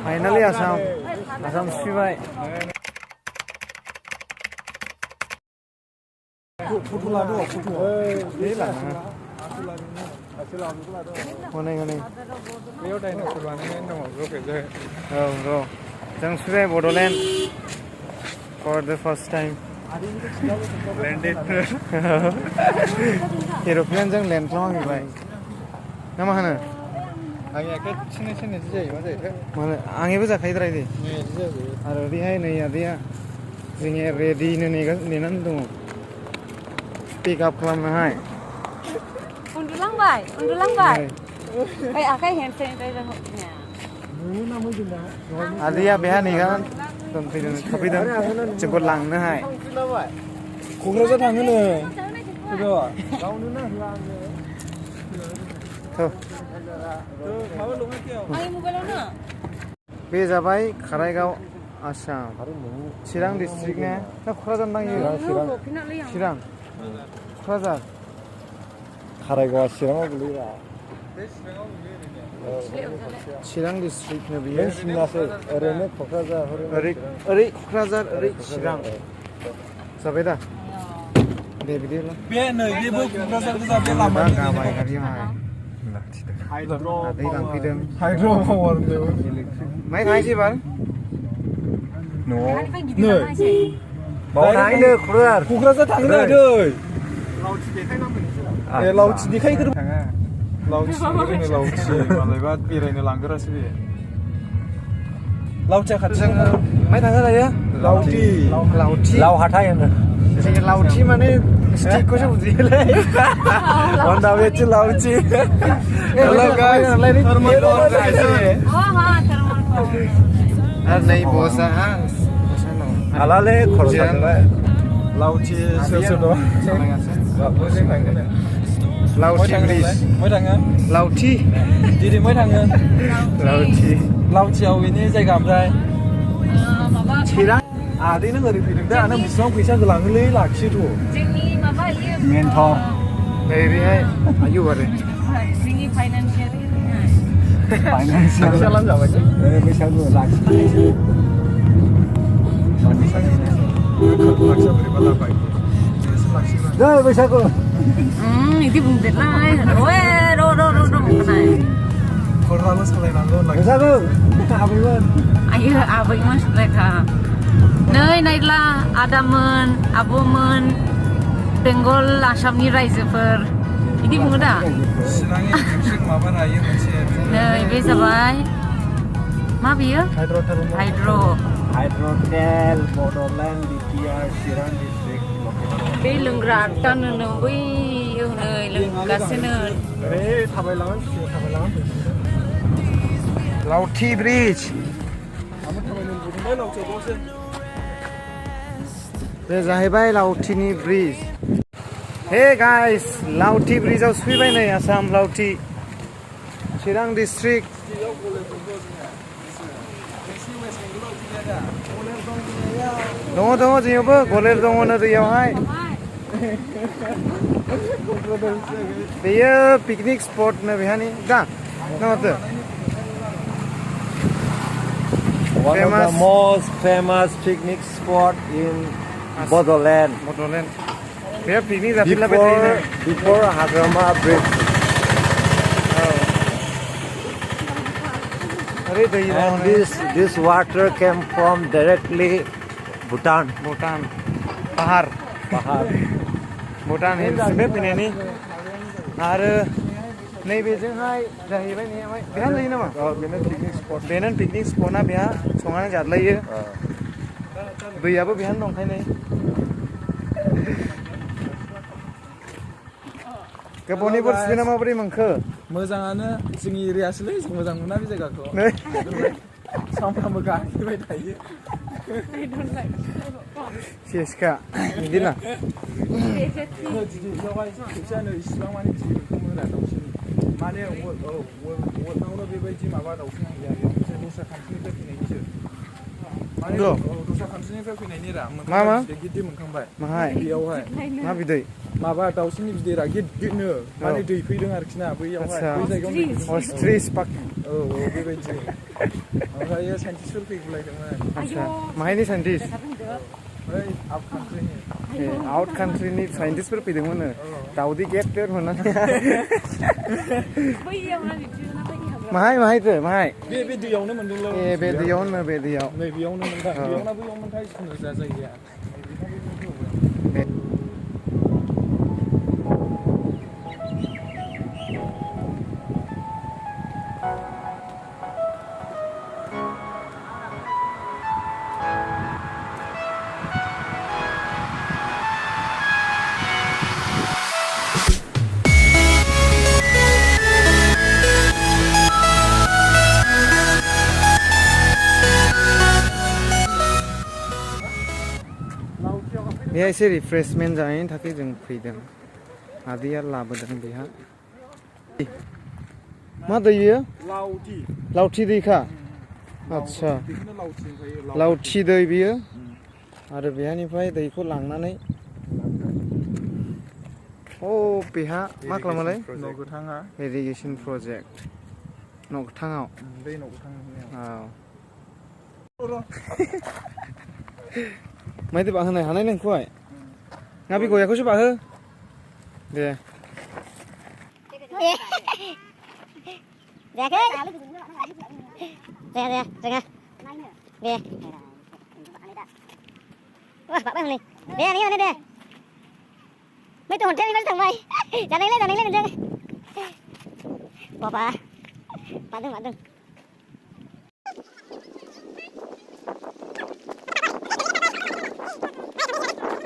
Finally Assam swibai. Foto lado, foto. Ini lah. Koneng. Beliau dah nak keluar ni, nak mau kerja. Oh bro, jangan swibai Bodoland for the first time. Landed. European jang land long hibai. Nama mana? Angin agak sini saja, mana itu? Mana? Angin bisa kaya terakhir. Ni saja. Ada di hai nih ada ya. Sini ready nih nan tuh. Pick up kelam hai. Undulang bay. Akai hand sanitizer nya. Ada ya behan nih kan. Tapi dan cukup lang nih hai. Kongres tangan ni. Betul. Kau ni nak lang. Tuh. Kau lu nak kau? Ai mobile na. Be जाबाय खारायगाव आसाम चिरां district ने ना क'क्राझार नांयो चिरां क'क्राझार खारायगाव चिरांआव गोलैया चिरां district ने बियो सिमलासो ओरैनो क'क्राझार ओरै क'क्राझार ओरै चिरां जाबाय दा दे बिदिब्ला बे नै बेबो क'क्राझार गोजा बे लामा गाबाय गारि माय दै लांफैदों हाइड्र' पावार माइ थांसै बाल न'आव नै. बाव थांनो क'क्राझार थांनो दै ए लावथि देखायग्रो थाङा लावथि मालायबा बेरायनो लांगोरासो बे लावथिया खाथि जोङो माइ थाङो दायो लावथि लाव हाथाय होनो जोङो लावथि माने स्टिकखौसो बुजियोलै अन्दा बेच लावथि हेलो गाइस थर्मल और गाइस आरो नै बसा आलाले खरसालाय लावथि सोर दं लावथि ब्रिज मै थाङो लावथि दिनै मै थाङो लावथि लावथियाव बेनि जायगा ओमफ्राय माबा चिरां आदै नों ओरै फैदों दा नों बेसेबां फैसा होलाङोलै लाखियोथ' जोंनि माबा इयो मेनथर ओरैहाय आयु आरो जोंनि फाइनान्सियेल फाइनान्सियेल जाबाय बैसागु लाखियो जय बैसागु इदि बुंदेरलाय ओए र' बुंनाय खर'आबो सालायनांगौ बैसागु आबैमोन आयो आबैमोन सलायखा नै नायला आदामोन आब'मोन बेंगल आसामनि रायजोफोर इदि बुङो दा चिरांनि डिस्ट्रिक्ट माबा नायो मोनसे नै बे जाबाय मा बियो हाइड्र'टेल बड'लेण्ड बिटिआर चिरां डिस्ट्रिक्ट बे लोंग्रा दानो बैयो नै लोंगासिनो थाबायलाङो लावथि ब्रिज बे जाहैबाय लावथिनि ब्रिज हे गाइस लावथि ब्रिजाव सफैबाय नै आसाम लावथि चिरां डिस्ट्रिक्ट दङ जोंनियावबो गलेर दङनो दैयावहाय बेयो पिकनिक स्पटनो बेहानि दा ना माथो One of the most famous picnic spot in Bodoland. बेयो पिकनिक जाफैलाबाय थायोना Before Hagrama Bridge. ओरै दै And this water came from directly Bhutan. पाहार Pahar. भुटान हिल्सनिफ्राय फैनायनि आरो नैबेजोंहाय जाहैबाय ने बेहा जायो नामा बेनो पिकनिक स्पट. बेनो पिकनिक स्पटना बेहा संनानै जादलायो दैयाबो बेहानो दंखायनो गोबावनि बोरसिना माबोरै मोनखो मोजाङानो जोंनि एरियासोलै जों मोजां मोना बे जायगाखौ सानफ्रामबो गाखोबाय थायो सेसखा बिदिना दिनैयावहाय फैसायानो इसिबां माने गिदिरखौ मोना दाउसिन माने वर्ल्डआवनो बेबायदि माबा दाउसिन गैया दस्रा कान्ट्रिनिफ्राय फैनायनिसो नंगौ दस्रा कान्ट्रिनिफ्राय फैनायनि रा मा मा गिदिर मोनखांबाय माहाय बेयावहाय मा बिदै माबा दाउसिननि बिदैरा गिदिरनो माने दै फैदों आरोखि ना बैयावहाय बै जायगायाव अस्ट्रिच पाक औ बेबायदि ओमफ्राय साइन्टिस्टफोर फैगुलायदोंमोन आदसा माहायनि साइन्टिस्ट ओइ आउट कान्ट्रिनि आउट कान्ट्रिनि साइन्टिस्टफोर फैदोंमोन दाउदै गेट गेट होननानै माहाय माहायथो माहाय बे दैयावनो मोनदोंलै ए बे दैयावनो बे दैयाव नै बेयावनो मोनदों बेयावना बैयाव मोनथाय जिखुनु जा जायगाया बेहा एसे रिफ्रेशमेन्ट जानायनि थाखाय जों फैदों आदैया लाबोदों बेहा मा दै बियो लावथि दैखा आदसा लावथि दै बियो आरो बेहानिफ्राय दैखौ लांनानै बेहा मा खालामोलाय न'गोथाङा इरिगेसन प्रजेक्ट न'गोथाङाव बे न'गोथाङाव मायदि बाहोनो हानाय नोंखौहाय ना बे गयाखौसो बाहो दे mấy tôi hồn thế mấy thằng mày trả lấy mình chơi bỏ bà bạn đừng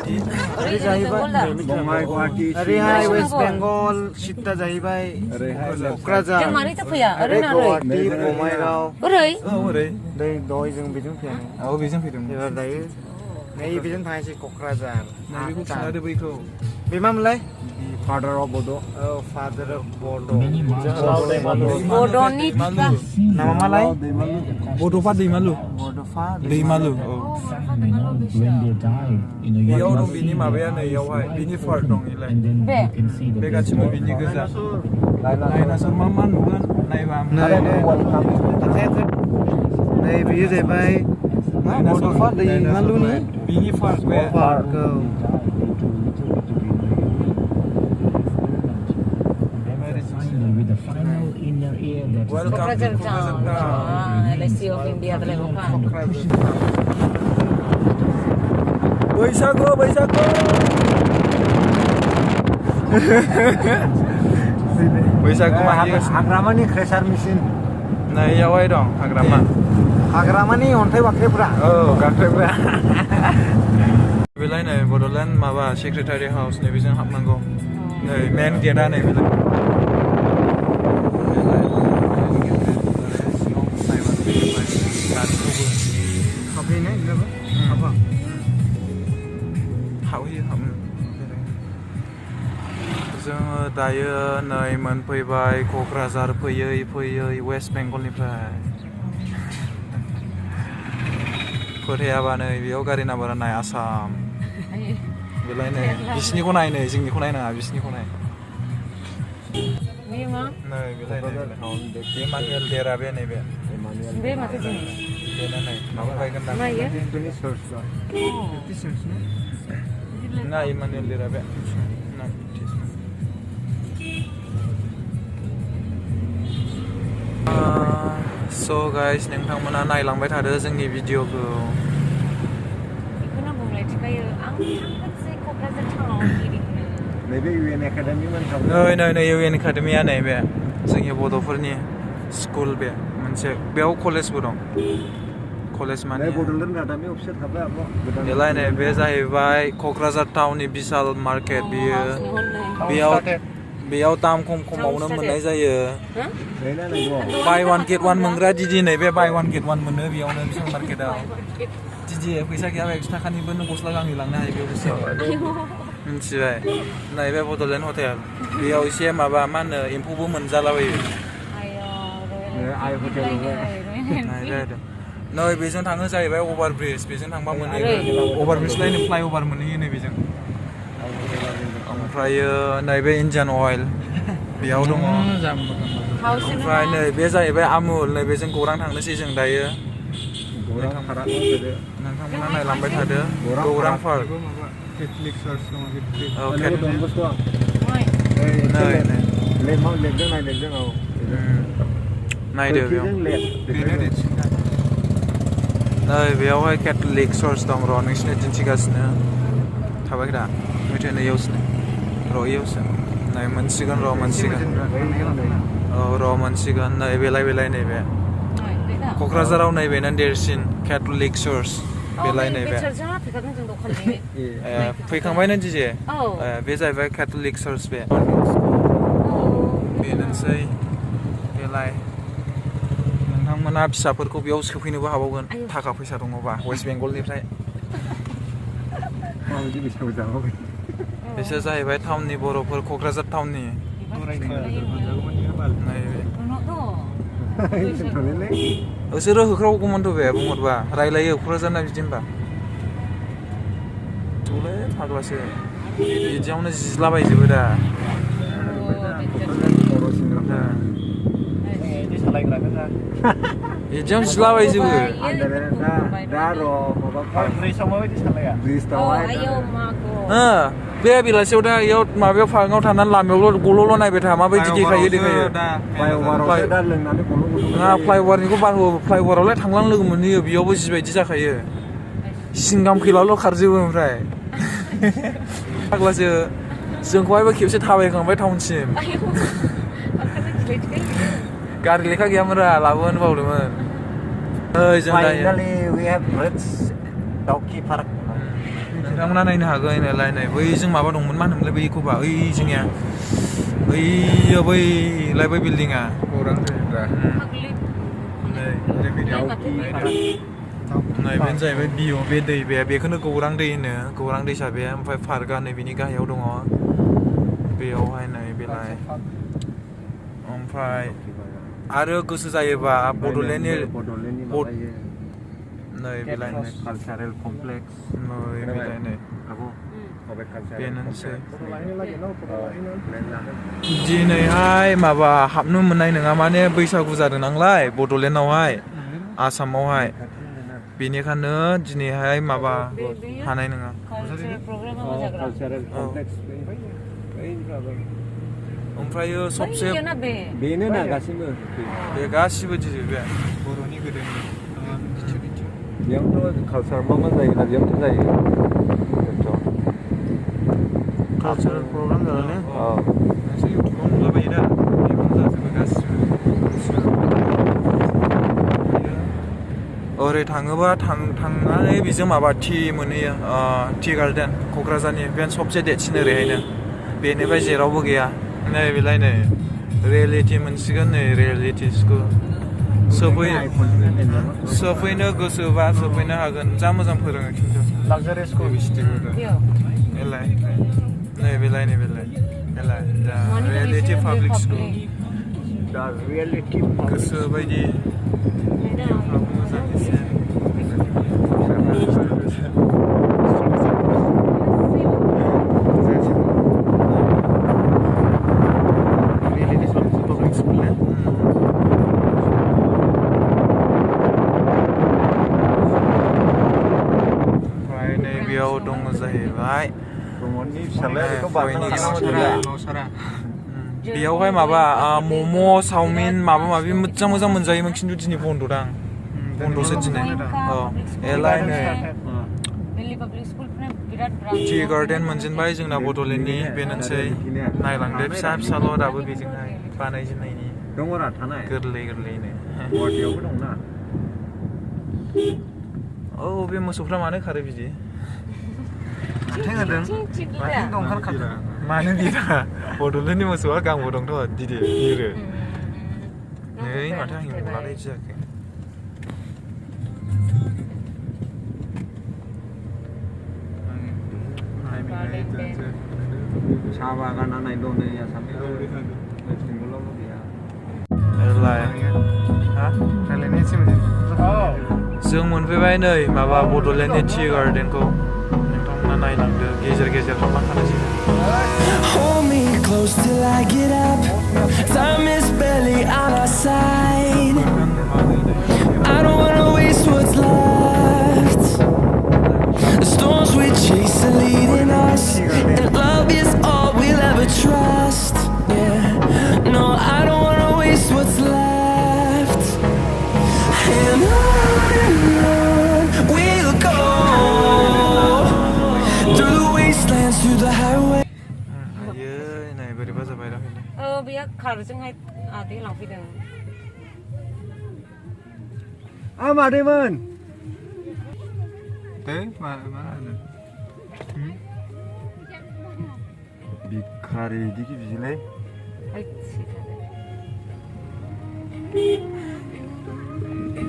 ओरै जाहैबाय वेस्ट बेंगल सिद्दा जाहैबाय क'क्राझार जों मारै फैया ओरै गुवाहाटी बङाइगाव ओरै दै दहाय जों बेजों फैयानो बेजों फैदों एबार दायो नै बेजों थांसै क'क्राझार बेखौ खिन्थादो बैखौ बे मामोनलाय फादार अफ बड' फादार अफ बड' बड'नि नामा मालाय बड'फा दैमालु दैमालु बेयाव दं बिनि माबाया नैयावहाय बिनि पार्क दं इलाय बे गासिबो बिनि गोजा नायनासो मा नुगोन नायबा नै बेयो जाहैबाय बड'फा दैमालुनि बिनि पार्क बे park Kokrajhar town LIC of India terlepas बैसागु बैसागु हाग्रामानि क्रेसार मेसिन नैयावहाय दं हाग्रामानि अन्थाइ बाख्रिफ्रा गाख्रेबग्रा बेलाय नै बड'लेण्ड माबा सेक्रेटारि हाउस नै बेजों हाबनांगौ नै मेन गेटआ नै बेलाय जोङो दायो नै मोनफैबाय क'क्राझार फैयै वेस्ट बेंगलनिफ्राय फोथायाबा नै बेयाव गारि नाम्बारा नाय आसाम बेलाय नै बिसिनिखौ नाय नै जोंनिखौ नायनाङा बिसिनिखौ नाय नै बेलाय इमानुएल देरा बे नैबे बेना नै माबा बायगोन ना इमानुएल देरा बे सो गाइस नोंथांमोना नायलांबाय थादो जोंनि भिडिअखौ बेखौनो बुंलाय थिखायो आं थांगोनसै क'क्राझार टाउनाव नैबे UN एकाडेमि नै UN एकाडेमिया नै बे जोंनि बड'फोरनि स्कुल बे मोनसे बेयाव कलेजबो दं कलेज माने बड'लेण्ड रादाबनि अफिसार थाबाय आब' बेलाय नै बे जाहैबाय क'क्राझार टाउननि बिशाल मार्केट बेयाव दाम खमावनो मोननाय जायो बाय वान गेट वान मोनग्रा दिदि नै बे बाय वान गेट वान मोनो बेयावनो बिशाल मार्केटआव दिदि फैसा गैयाबा 100 थाखानिबो नों गस्ला गांनै लांनो हायो बेयाव बुस्थुआव मिथिबाय नै बे बड'लेण्ड हटेल बेयाव एसे माबा मा होनो एम्फौबो मोनजालाबायो नै बेजों थाङो जाहैबाय अभार ब्रिज बेजों थांबा मोनहैयो अभार ब्रिज लाइन फ्लाइअभार मोनहैयो नै बेजों ओमफ्रायो नैबे इन्डियान अइल बेयाव दङ ओमफ्राय नै बे जाहैबाय आमुल नै बेजों गौरां थांनोसै जों दायो नोंथांमोना नायलांबाय थादो गौरां पार्क नायदो बेयाव नै बेयावहाय केथलिक चार्च दं र' नोंसिनो दिन्थिगासिनो थाबाय दा मेथाइ नै इयावसो र' इयावसो नै मोनसिगोन र' मोनसिगोन औ र' मोनसिगोन नै बेलाय नैबे क'क्राझाराव नैबेनो देरसिन केथलिक चार्च बेलाय नैबे फैखांबाय नों दिजे बे जाहैबाय केथलिक चार्च बेनोसै बेलाय नोंथांमोना फिसाफोरखौ बेयाव सोफैनोबो हाबावगोन थाखा फैसा दङबा वेस्ट बेंगलनिफ्राय बिसोर जाहैबाय टाउननि बर'फोर क'क्राझार टाउननि बिसोरो होख्रावगौमोनथ' बे बुंहरबा रायलायो क'क्राझारना बिदि होनबा जौलै फाग्लासो बिदियावनो जिज्लाबायजोबो दा बिदियावनो जिज्लाबायजोबो बे बेलासियाव दा इयाव माबायाव फार्कआव थानानै लामायावल' गल'ल' नायबाय था माबायदि देखायो नङा फ्लाइअभारनिखौ बारहो फ्लाइअभारावलाय थांलां लोगो मोनहैयो बेयावबो जिबायदि जाखायो सिंगाम फैलाल' खारजोबो ओमफ्राय फाग्लासो जोंखौहायबो खेबसे थाबायखांबाय टाउनसिम गारि लेखा गैयामोन रा लाबोनो बावदोंमोन जों नोंथांमोना नायनो हागोन नायनाय बैजों माबा दंमोन मा होनोमोनलाय बैखौबा ओइ जोंनिया बैयो बैलाय बै बिल्डिङा नै बेनो जाहैबाय बिअ बे दै बेखौनो गौरां दै होनो गौरां दैसा बे ओमफ्राय पार्कआ नै बिनि गाहायाव दङ बेयावहाय नै बेलाय ओमफ्राय आरो गोसो जायोबा बड'लेण्डनि नै बेलाय कालचारेल कमप्लेक्स नै बेलाय नै बेनोसै दिनैहाय माबा हाबनो मोननाय नङा माने बैसागु जादों नालाय बड'लेण्डआवहाय आसामावहाय बेनिखायनो दिनैहाय माबा हानाय नङा ओमफ्रायो सबसे बेनो ना गासिबो बे गासिबो दिनै बे बर'नि गोदोनि बेयावथ' कालचार मा जायो ना बेयावथ' जायो कालचारेल प्रग्राम जानानै नोंसोर इउटुबाव नुलाबायो दा बेखौनो जाजोबो गासिबो ओरै थाङोबा थांनानै बेजों माबा टि मोनहैयो टि गार्डेन क'क्राझारनि बे सबसे देरसिन ओरैहायनो बेनिफ्राय जेरावबो गैया नै बेलाय नै रियेलिटि मोनसिगोन नै रियेलिटि स्कुल सोफैनो गोसोबा सोफैनो हागोन जा मोजां फोरोङो खिन्थु लाक्जारि स्कुल एलाय नै बेलाय एलाय दा रियेलिटि पाब्लिक स्कुल दा रियेलिटि गोसो बायदि मोजां एसे दङ जाहैबाय बेयावहाय माबा मम' चावमिन माबा माबि मोजां मोनजायोमोन खिन्थु दिनै बन्द'दां बन्द'सो दिनै एलाय नै टि गार्डेन मोनजेनबाय जोंना बड'लेण्डनि बेनोसै नायलांदो फिसाल' दाबो बेजोंहाय बानायजेननायनि गोरलैनो औ बे मोसौफ्रा मानो खारो बिदि मानो बिरा बड'लेण्डनि मोसौआ गांबो दंथ' दिदि बिरो नै माथो आं नुलालाय जायाखै साहा बागाना नाय दं नै आसामनि जों मोनफैबाय नै माबा बड'लेण्डनि टि गार्डेनखौ नोंथांमोना नायलांदो गेजेर गेजेर थांलांखानोसै Hold me close till I get up. Time is barely on our side. I don't wanna waste what's left. The storms we chase are leading us, and love is all we'll ever trust. Yeah, no, I don't wanna waste what's left. And on we'll go through the wastelands, through the highway. नाय बोरैबा जाबाय दा बेयो खारजोंहाय आदै लांफैदों मादैमोन मा होनो भिखारि इदिखि बिदिलै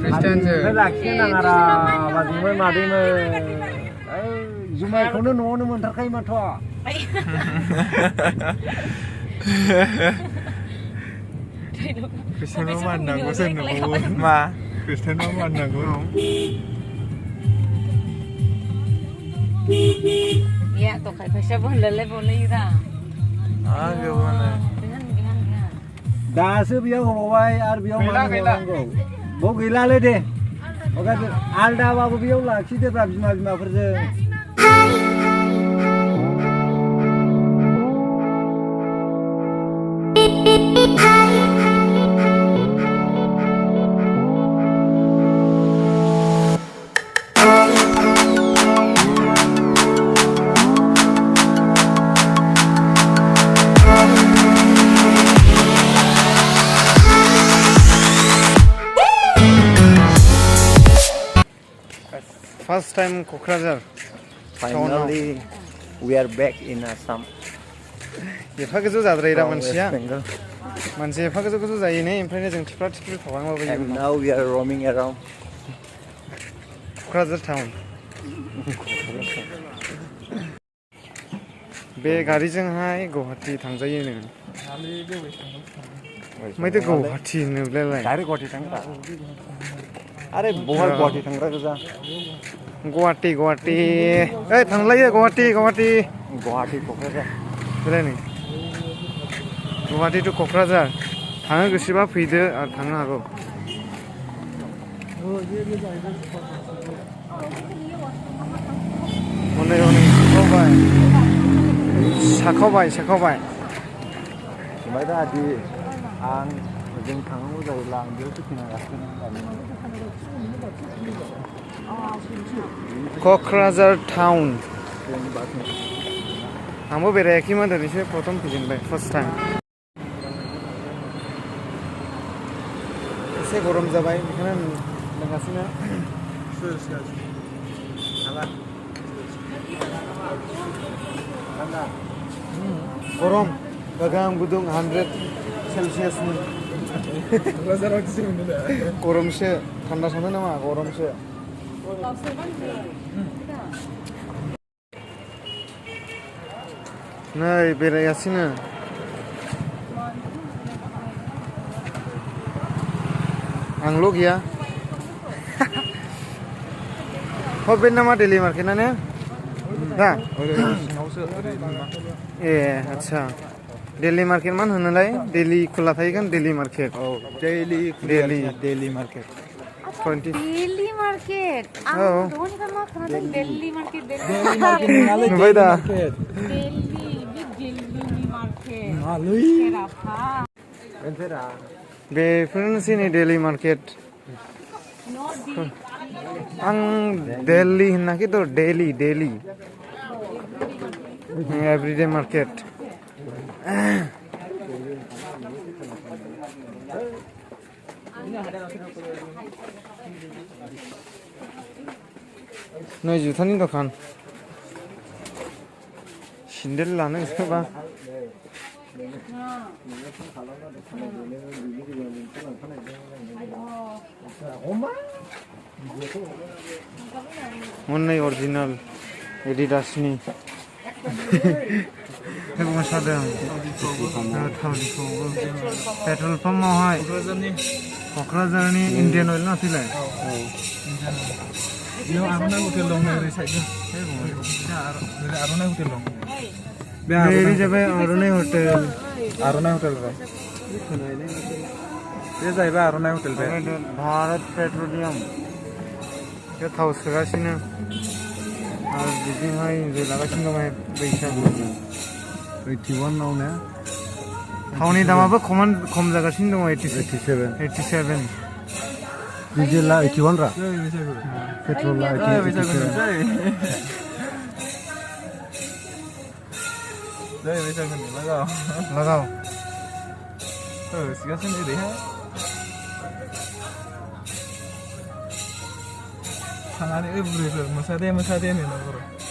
ख्रिस्टियानसो लाखिनो नाङारा बाजैमोन मादैमोन जुमायखौनो न'आवनो मोनथारखायो माथो Cristiano mandanggo senengku ma Cristiano mandanggo ya tuh kayak fashia boleh dah gimana दासो बेयाव हबाय आरो बेयाव मानांगौ बो गैलालै दे ओमफ्राय आलदाबाबो बेयाव लाखिदोब्रा बिमा बिमाफोरजों First time Kokrajhar. Finally, we are back in Assam. एफा गोजौ जाद्रायोदा मानसिया मानसि एफा गोजौ गोजौ जायो ने ओमफ्रायनो जों थिफ्रा थिफ्रि थालांलाबायो And now we are roaming around. Kokrajhar town बे गारिजोंहाय गुवाहाटी थांजायोनो माथो गुवाहाटी होनोलाय Direct Guwahati थांग्रा अरे बहाय गुवाहाटी थांग्रा गोजा गुवाहाटी ओइ थांलायो गुवाहाटी गुवाहाटी क'क्राझार बेलाय नै गुवाहाटी टु क'क्राझार थांनो गोसोबा फैदो आरो थांनो हागौ हनै साखावबाय ओमफ्राय दा दि आं जों थांनांगौ जायोब्ला आं बेयाव फैफिनांगासिनो क'क्राझार टाउन आंबो बेरायाखैमोन दिनैसो प्रथम फैजेनबाय फार्स्ट टाइम एसे गरम जाबाय बेखायनो लोंगासिनो गरम गागां गुदुं 100 सेलसियासनि गरमसो थान्दा सानो नामा गरमसो नै बेरायगासिनो आंल' गैया बे नामा दिल्ली मार्केटना ने दा ए आच्छा दिल्ली मार्केट मान होनोलाय दिल्ली खुला थायोगोन Delhi market daily market 20 Daily market. Don't come up Daily market. नुबाय दा Daily market. बेफोरनोसै नै दिल्ली मार्केट आं दिल्ली होनाखैथ' डेली एभरिडे मार्केट नै जुथानि दखान सेन्देल लानो गोसोबा मोननै अरिजिनाल एडिडासनि मोसादों थावदिखौबो पेट्रल पाम्पआवहाय क'क्राझारनि इन्डियान अइल ना फैलाय बेयाव आर'नाइ हटेल दं नै ओरै साइडजों आर'नाइ हटेल दं बेयो जाबाय आर'नाइ हटेल बे जाहैबाय आर'नाइ हटेल बे भारत पेट्रलियाम बे थाव सोगासिनो आरो बिदिहाय इन्जय लागासिनो दं बैसागु 81 नाव ने थावनि दामाबो खम जागासिनो दङ 87 डिजेला 81 रा जै बैसागु पेट्रला जै बैसागु जै बैसागु लगाओ सिगासिनो ओरैहाय थांनानै बुरैफोर मोसादे होनो बर'